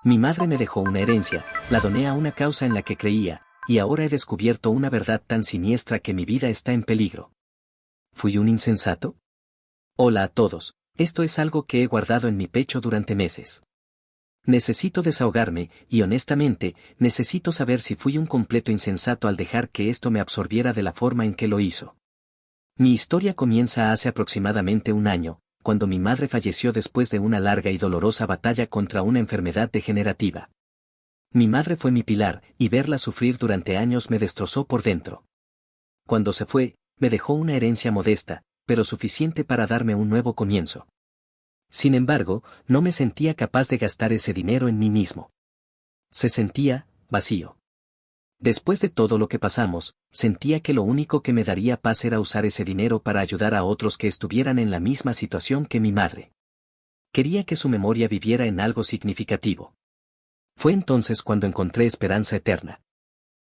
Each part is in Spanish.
Mi madre me dejó una herencia, la doné a una causa en la que creía, y ahora he descubierto una verdad tan siniestra que mi vida está en peligro. ¿Fui un insensato? Hola a todos, esto es algo que he guardado en mi pecho durante meses. Necesito desahogarme, y honestamente, necesito saber si fui un completo insensato al dejar que esto me absorbiera de la forma en que lo hizo. Mi historia comienza hace aproximadamente un año, cuando mi madre falleció después de una larga y dolorosa batalla contra una enfermedad degenerativa. Mi madre fue mi pilar, y verla sufrir durante años me destrozó por dentro. Cuando se fue, me dejó una herencia modesta, pero suficiente para darme un nuevo comienzo. Sin embargo, no me sentía capaz de gastar ese dinero en mí mismo. Se sentía vacío. Después de todo lo que pasamos, sentía que lo único que me daría paz era usar ese dinero para ayudar a otros que estuvieran en la misma situación que mi madre. Quería que su memoria viviera en algo significativo. Fue entonces cuando encontré Esperanza Eterna.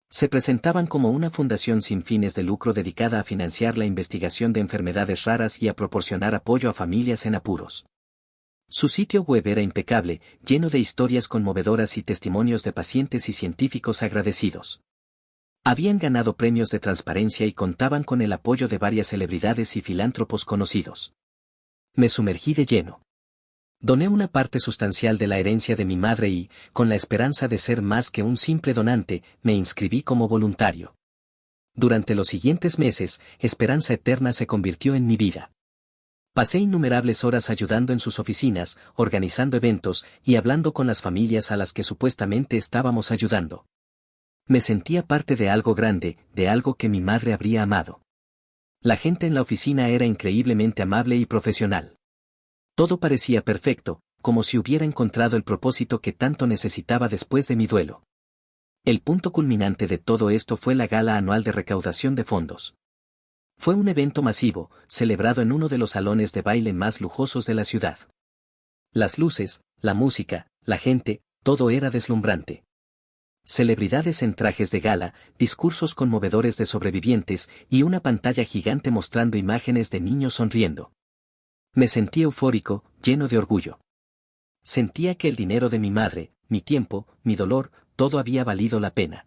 Se presentaban como una fundación sin fines de lucro dedicada a financiar la investigación de enfermedades raras y a proporcionar apoyo a familias en apuros. Su sitio web era impecable, lleno de historias conmovedoras y testimonios de pacientes y científicos agradecidos. Habían ganado premios de transparencia y contaban con el apoyo de varias celebridades y filántropos conocidos. Me sumergí de lleno. Doné una parte sustancial de la herencia de mi madre y, con la esperanza de ser más que un simple donante, me inscribí como voluntario. Durante los siguientes meses, Esperanza Eterna se convirtió en mi vida. Pasé innumerables horas ayudando en sus oficinas, organizando eventos y hablando con las familias a las que supuestamente estábamos ayudando. Me sentía parte de algo grande, de algo que mi madre habría amado. La gente en la oficina era increíblemente amable y profesional. Todo parecía perfecto, como si hubiera encontrado el propósito que tanto necesitaba después de mi duelo. El punto culminante de todo esto fue la gala anual de recaudación de fondos. Fue un evento masivo, celebrado en uno de los salones de baile más lujosos de la ciudad. Las luces, la música, la gente, todo era deslumbrante. Celebridades en trajes de gala, discursos conmovedores de sobrevivientes y una pantalla gigante mostrando imágenes de niños sonriendo. Me sentí eufórico, lleno de orgullo. Sentía que el dinero de mi madre, mi tiempo, mi dolor, todo había valido la pena.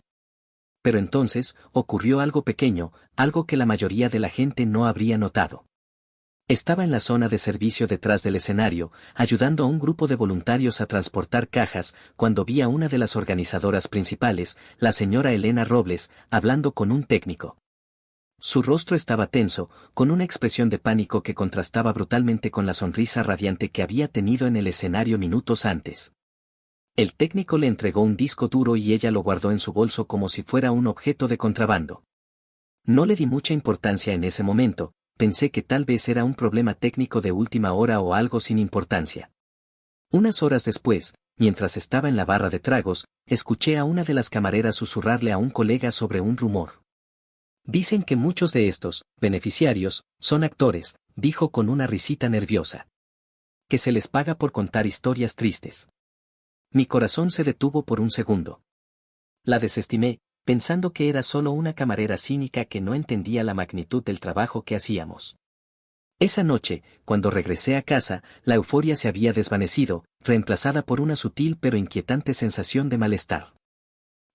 Pero entonces, ocurrió algo pequeño, algo que la mayoría de la gente no habría notado. Estaba en la zona de servicio detrás del escenario, ayudando a un grupo de voluntarios a transportar cajas, cuando vi a una de las organizadoras principales, la señora Elena Robles, hablando con un técnico. Su rostro estaba tenso, con una expresión de pánico que contrastaba brutalmente con la sonrisa radiante que había tenido en el escenario minutos antes. El técnico le entregó un disco duro y ella lo guardó en su bolso como si fuera un objeto de contrabando. No le di mucha importancia en ese momento, pensé que tal vez era un problema técnico de última hora o algo sin importancia. Unas horas después, mientras estaba en la barra de tragos, escuché a una de las camareras susurrarle a un colega sobre un rumor. Dicen que muchos de estos beneficiarios son actores, dijo con una risita nerviosa. Que se les paga por contar historias tristes. Mi corazón se detuvo por un segundo. La desestimé, pensando que era solo una camarera cínica que no entendía la magnitud del trabajo que hacíamos. Esa noche, cuando regresé a casa, la euforia se había desvanecido, reemplazada por una sutil pero inquietante sensación de malestar.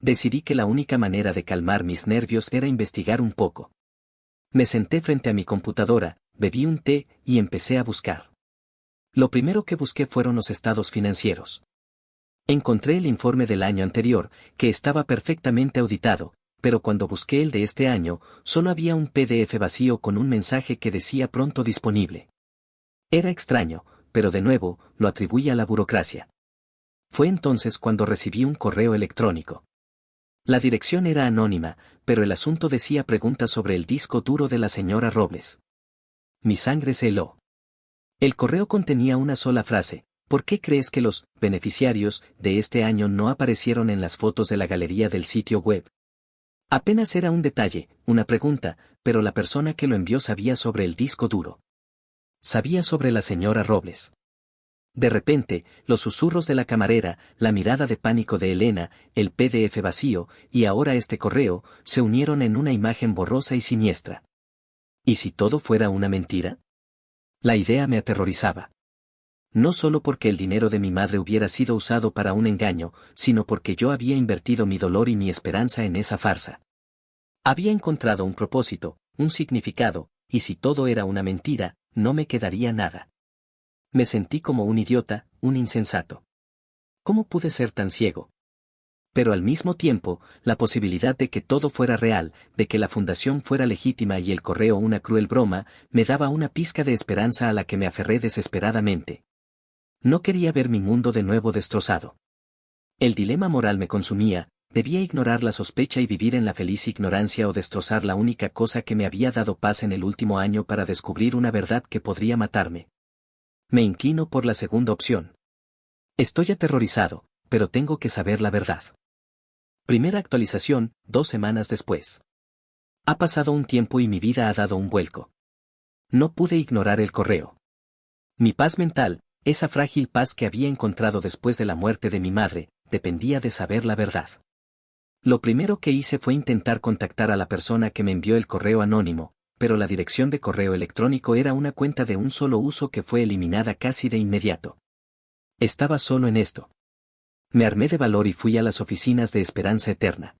Decidí que la única manera de calmar mis nervios era investigar un poco. Me senté frente a mi computadora, bebí un té y empecé a buscar. Lo primero que busqué fueron los estados financieros. Encontré el informe del año anterior, que estaba perfectamente auditado, pero cuando busqué el de este año, solo había un PDF vacío con un mensaje que decía pronto disponible. Era extraño, pero de nuevo, lo atribuí a la burocracia. Fue entonces cuando recibí un correo electrónico. La dirección era anónima, pero el asunto decía preguntas sobre el disco duro de la señora Robles. Mi sangre se heló. El correo contenía una sola frase: ¿por qué crees que los beneficiarios de este año no aparecieron en las fotos de la galería del sitio web? Apenas era un detalle, una pregunta, pero la persona que lo envió sabía sobre el disco duro. Sabía sobre la señora Robles. De repente, los susurros de la camarera, la mirada de pánico de Elena, el PDF vacío, y ahora este correo, se unieron en una imagen borrosa y siniestra. ¿Y si todo fuera una mentira? La idea me aterrorizaba. No solo porque el dinero de mi madre hubiera sido usado para un engaño, sino porque yo había invertido mi dolor y mi esperanza en esa farsa. Había encontrado un propósito, un significado, y si todo era una mentira, no me quedaría nada. Me sentí como un idiota, un insensato. ¿Cómo pude ser tan ciego? Pero al mismo tiempo, la posibilidad de que todo fuera real, de que la fundación fuera legítima y el correo una cruel broma, me daba una pizca de esperanza a la que me aferré desesperadamente. No quería ver mi mundo de nuevo destrozado. El dilema moral me consumía, debía ignorar la sospecha y vivir en la feliz ignorancia o destrozar la única cosa que me había dado paz en el último año para descubrir una verdad que podría matarme. Me inclino por la segunda opción. Estoy aterrorizado, pero tengo que saber la verdad. Primera actualización, 2 semanas después. Ha pasado un tiempo y mi vida ha dado un vuelco. No pude ignorar el correo. Mi paz mental, esa frágil paz que había encontrado después de la muerte de mi madre, dependía de saber la verdad. Lo primero que hice fue intentar contactar a la persona que me envió el correo anónimo, pero la dirección de correo electrónico era una cuenta de un solo uso que fue eliminada casi de inmediato. Estaba solo en esto. Me armé de valor y fui a las oficinas de Esperanza Eterna.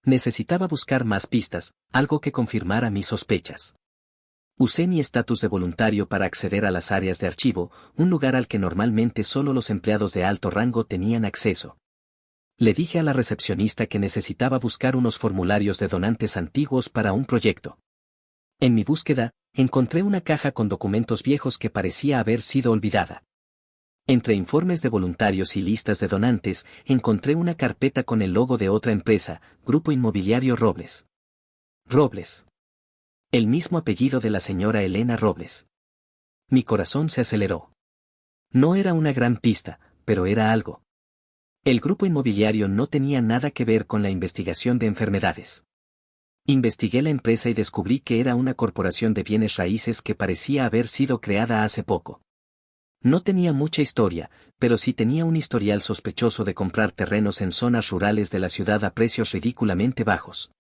Necesitaba buscar más pistas, algo que confirmara mis sospechas. Usé mi estatus de voluntario para acceder a las áreas de archivo, un lugar al que normalmente solo los empleados de alto rango tenían acceso. Le dije a la recepcionista que necesitaba buscar unos formularios de donantes antiguos para un proyecto. En mi búsqueda, encontré una caja con documentos viejos que parecía haber sido olvidada. Entre informes de voluntarios y listas de donantes, encontré una carpeta con el logo de otra empresa, Grupo Inmobiliario Robles. Robles. El mismo apellido de la señora Elena Robles. Mi corazón se aceleró. No era una gran pista, pero era algo. El grupo inmobiliario no tenía nada que ver con la investigación de enfermedades. Investigué la empresa y descubrí que era una corporación de bienes raíces que parecía haber sido creada hace poco. No tenía mucha historia, pero sí tenía un historial sospechoso de comprar terrenos en zonas rurales de la ciudad a precios ridículamente bajos.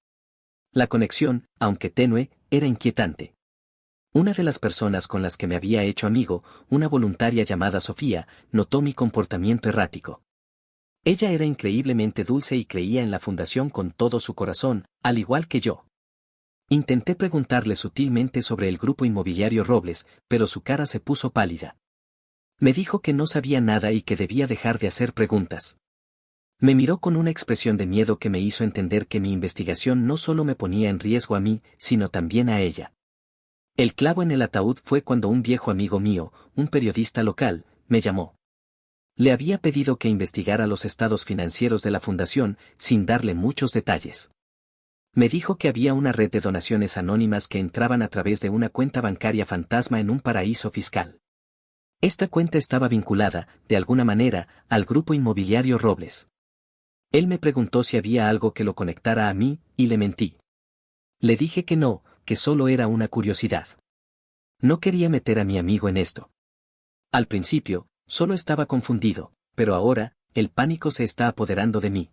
La conexión, aunque tenue, era inquietante. Una de las personas con las que me había hecho amigo, una voluntaria llamada Sofía, notó mi comportamiento errático. Ella era increíblemente dulce y creía en la fundación con todo su corazón, al igual que yo. Intenté preguntarle sutilmente sobre el grupo inmobiliario Robles, pero su cara se puso pálida. Me dijo que no sabía nada y que debía dejar de hacer preguntas. Me miró con una expresión de miedo que me hizo entender que mi investigación no solo me ponía en riesgo a mí, sino también a ella. El clavo en el ataúd fue cuando un viejo amigo mío, un periodista local, me llamó. Le había pedido que investigara los estados financieros de la fundación, sin darle muchos detalles. Me dijo que había una red de donaciones anónimas que entraban a través de una cuenta bancaria fantasma en un paraíso fiscal. Esta cuenta estaba vinculada, de alguna manera, al grupo inmobiliario Robles. Él me preguntó si había algo que lo conectara a mí, y le mentí. Le dije que no, que solo era una curiosidad. No quería meter a mi amigo en esto. Al principio, solo estaba confundido, pero ahora, el pánico se está apoderando de mí.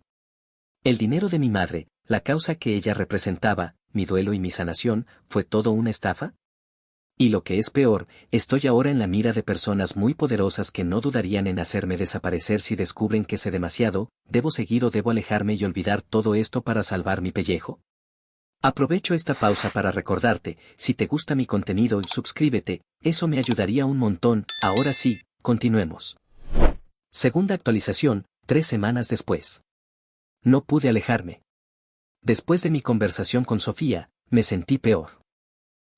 El dinero de mi madre, la causa que ella representaba, mi duelo y mi sanación, ¿fue todo una estafa? Y lo que es peor, estoy ahora en la mira de personas muy poderosas que no dudarían en hacerme desaparecer si descubren que sé demasiado. ¿Debo seguir o debo alejarme y olvidar todo esto para salvar mi pellejo? Aprovecho esta pausa para recordarte, si te gusta mi contenido, suscríbete, eso me ayudaría un montón. Ahora sí, continuemos. Segunda actualización, 3 semanas después. No pude alejarme. Después de mi conversación con Sofía, me sentí peor.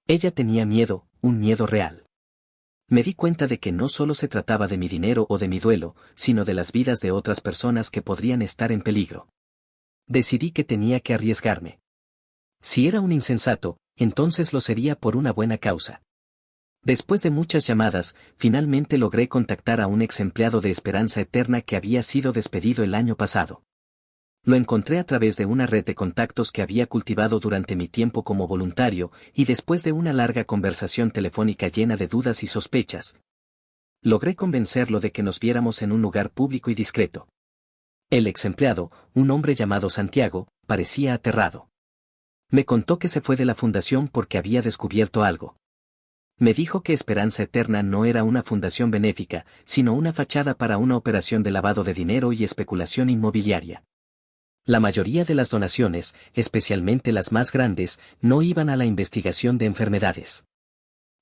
Ella tenía miedo, un miedo real. Me di cuenta de que no solo se trataba de mi dinero o de mi duelo, sino de las vidas de otras personas que podrían estar en peligro. Decidí que tenía que arriesgarme. Si era un insensato, entonces lo sería por una buena causa. Después de muchas llamadas, finalmente logré contactar a un ex empleado de Esperanza Eterna que había sido despedido el año pasado. Lo encontré a través de una red de contactos que había cultivado durante mi tiempo como voluntario, y después de una larga conversación telefónica llena de dudas y sospechas, logré convencerlo de que nos viéramos en un lugar público y discreto. El ex empleado, un hombre llamado Santiago, parecía aterrado. Me contó que se fue de la fundación porque había descubierto algo. Me dijo que Esperanza Eterna no era una fundación benéfica, sino una fachada para una operación de lavado de dinero y especulación inmobiliaria. La mayoría de las donaciones, especialmente las más grandes, no iban a la investigación de enfermedades.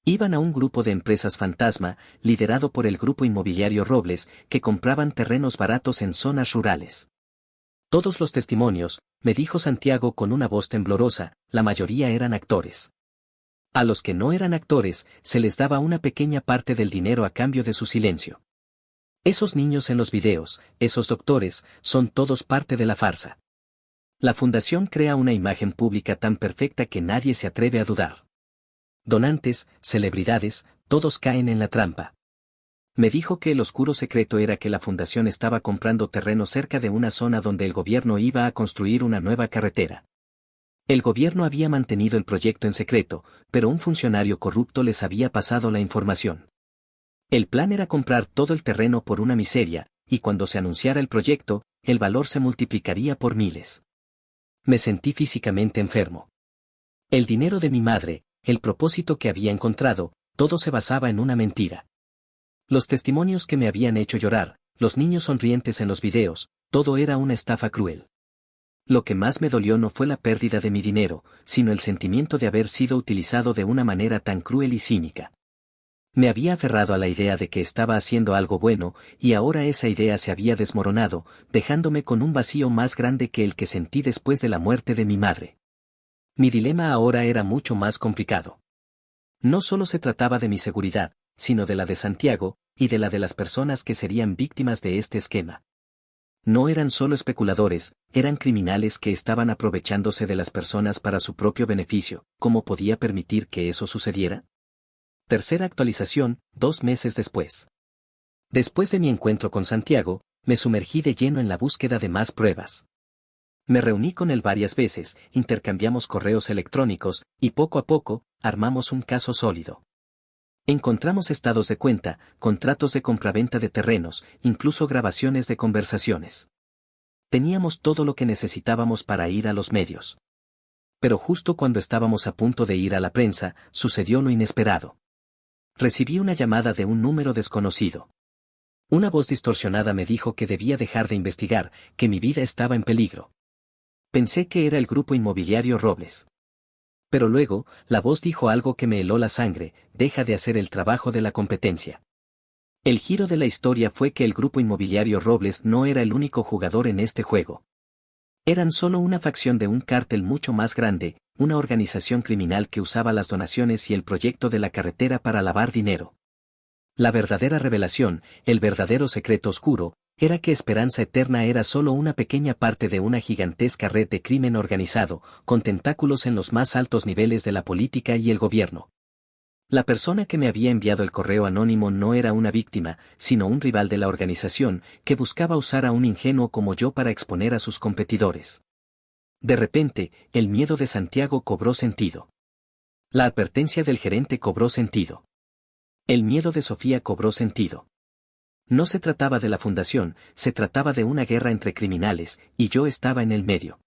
Iban a un grupo de empresas fantasma, liderado por el grupo inmobiliario Robles, que compraban terrenos baratos en zonas rurales. Todos los testimonios, me dijo Santiago con una voz temblorosa, la mayoría eran actores. A los que no eran actores, se les daba una pequeña parte del dinero a cambio de su silencio. Esos niños en los videos, esos doctores, son todos parte de la farsa. La fundación crea una imagen pública tan perfecta que nadie se atreve a dudar. Donantes, celebridades, todos caen en la trampa. Me dijo que el oscuro secreto era que la fundación estaba comprando terreno cerca de una zona donde el gobierno iba a construir una nueva carretera. El gobierno había mantenido el proyecto en secreto, pero un funcionario corrupto les había pasado la información. El plan era comprar todo el terreno por una miseria, y cuando se anunciara el proyecto, el valor se multiplicaría por miles. Me sentí físicamente enfermo. El dinero de mi madre, el propósito que había encontrado, todo se basaba en una mentira. Los testimonios que me habían hecho llorar, los niños sonrientes en los videos, todo era una estafa cruel. Lo que más me dolió no fue la pérdida de mi dinero, sino el sentimiento de haber sido utilizado de una manera tan cruel y cínica. Me había aferrado a la idea de que estaba haciendo algo bueno, y ahora esa idea se había desmoronado, dejándome con un vacío más grande que el que sentí después de la muerte de mi madre. Mi dilema ahora era mucho más complicado. No solo se trataba de mi seguridad, sino de la de Santiago, y de la de las personas que serían víctimas de este esquema. No eran solo especuladores, eran criminales que estaban aprovechándose de las personas para su propio beneficio. ¿Cómo podía permitir que eso sucediera? Tercera actualización, 2 meses después. Después de mi encuentro con Santiago, me sumergí de lleno en la búsqueda de más pruebas. Me reuní con él varias veces, intercambiamos correos electrónicos, y poco a poco, armamos un caso sólido. Encontramos estados de cuenta, contratos de compraventa de terrenos, incluso grabaciones de conversaciones. Teníamos todo lo que necesitábamos para ir a los medios. Pero justo cuando estábamos a punto de ir a la prensa, sucedió lo inesperado. Recibí una llamada de un número desconocido. Una voz distorsionada me dijo que debía dejar de investigar, que mi vida estaba en peligro. Pensé que era el grupo inmobiliario Robles. Pero luego, la voz dijo algo que me heló la sangre: deja de hacer el trabajo de la competencia. El giro de la historia fue que el grupo inmobiliario Robles no era el único jugador en este juego. Eran solo una facción de un cártel mucho más grande, una organización criminal que usaba las donaciones y el proyecto de la carretera para lavar dinero. La verdadera revelación, el verdadero secreto oscuro, era que Esperanza Eterna era solo una pequeña parte de una gigantesca red de crimen organizado, con tentáculos en los más altos niveles de la política y el gobierno. La persona que me había enviado el correo anónimo no era una víctima, sino un rival de la organización, que buscaba usar a un ingenuo como yo para exponer a sus competidores. De repente, el miedo de Santiago cobró sentido. La advertencia del gerente cobró sentido. El miedo de Sofía cobró sentido. No se trataba de la fundación, se trataba de una guerra entre criminales, y yo estaba en el medio.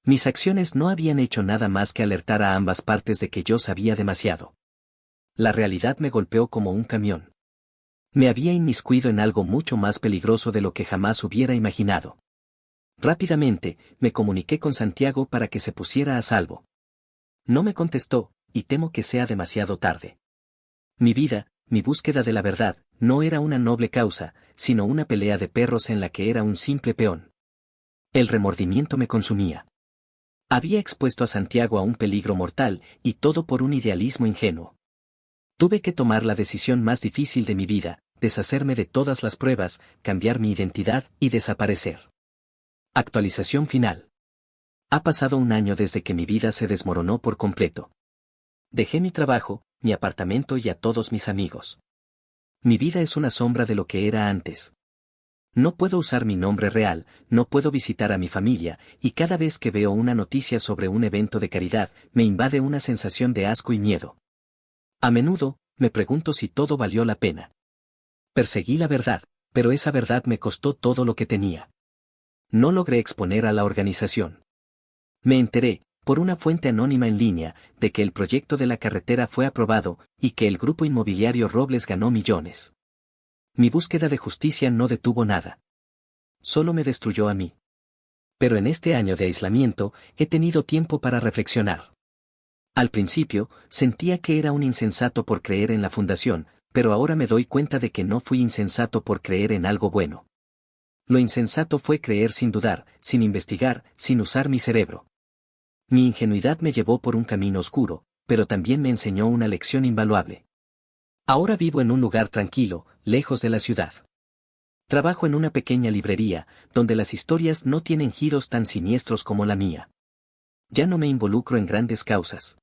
Mis acciones no habían hecho nada más que alertar a ambas partes de que yo sabía demasiado. La realidad me golpeó como un camión. Me había inmiscuido en algo mucho más peligroso de lo que jamás hubiera imaginado. Rápidamente, me comuniqué con Santiago para que se pusiera a salvo. No me contestó, y temo que sea demasiado tarde. Mi vida, mi búsqueda de la verdad, no era una noble causa, sino una pelea de perros en la que era un simple peón. El remordimiento me consumía. Había expuesto a Santiago a un peligro mortal, y todo por un idealismo ingenuo. Tuve que tomar la decisión más difícil de mi vida: deshacerme de todas las pruebas, cambiar mi identidad y desaparecer. Actualización final. Ha pasado un año desde que mi vida se desmoronó por completo. Dejé mi trabajo, mi apartamento y a todos mis amigos. Mi vida es una sombra de lo que era antes. No puedo usar mi nombre real, no puedo visitar a mi familia, y cada vez que veo una noticia sobre un evento de caridad, me invade una sensación de asco y miedo. A menudo, me pregunto si todo valió la pena. Perseguí la verdad, pero esa verdad me costó todo lo que tenía. No logré exponer a la organización. Me enteré, por una fuente anónima en línea, de que el proyecto de la carretera fue aprobado, y que el grupo inmobiliario Robles ganó millones. Mi búsqueda de justicia no detuvo nada. Solo me destruyó a mí. Pero en este año de aislamiento, he tenido tiempo para reflexionar. Al principio, sentía que era un insensato por creer en la fundación, pero ahora me doy cuenta de que no fui insensato por creer en algo bueno. Lo insensato fue creer sin dudar, sin investigar, sin usar mi cerebro. Mi ingenuidad me llevó por un camino oscuro, pero también me enseñó una lección invaluable. Ahora vivo en un lugar tranquilo, lejos de la ciudad. Trabajo en una pequeña librería, donde las historias no tienen giros tan siniestros como la mía. Ya no me involucro en grandes causas.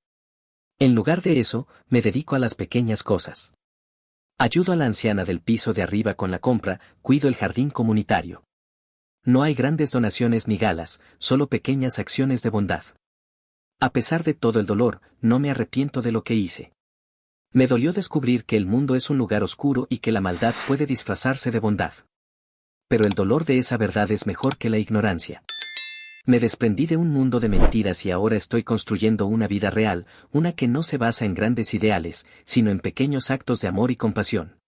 En lugar de eso, me dedico a las pequeñas cosas. Ayudo a la anciana del piso de arriba con la compra, cuido el jardín comunitario. No hay grandes donaciones ni galas, solo pequeñas acciones de bondad. A pesar de todo el dolor, no me arrepiento de lo que hice. Me dolió descubrir que el mundo es un lugar oscuro y que la maldad puede disfrazarse de bondad. Pero el dolor de esa verdad es mejor que la ignorancia. Me desprendí de un mundo de mentiras y ahora estoy construyendo una vida real, una que no se basa en grandes ideales, sino en pequeños actos de amor y compasión.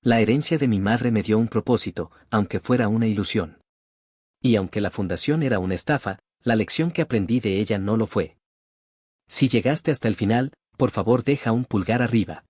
La herencia de mi madre me dio un propósito, aunque fuera una ilusión. Y aunque la fundación era una estafa, la lección que aprendí de ella no lo fue. Si llegaste hasta el final, por favor deja un pulgar arriba.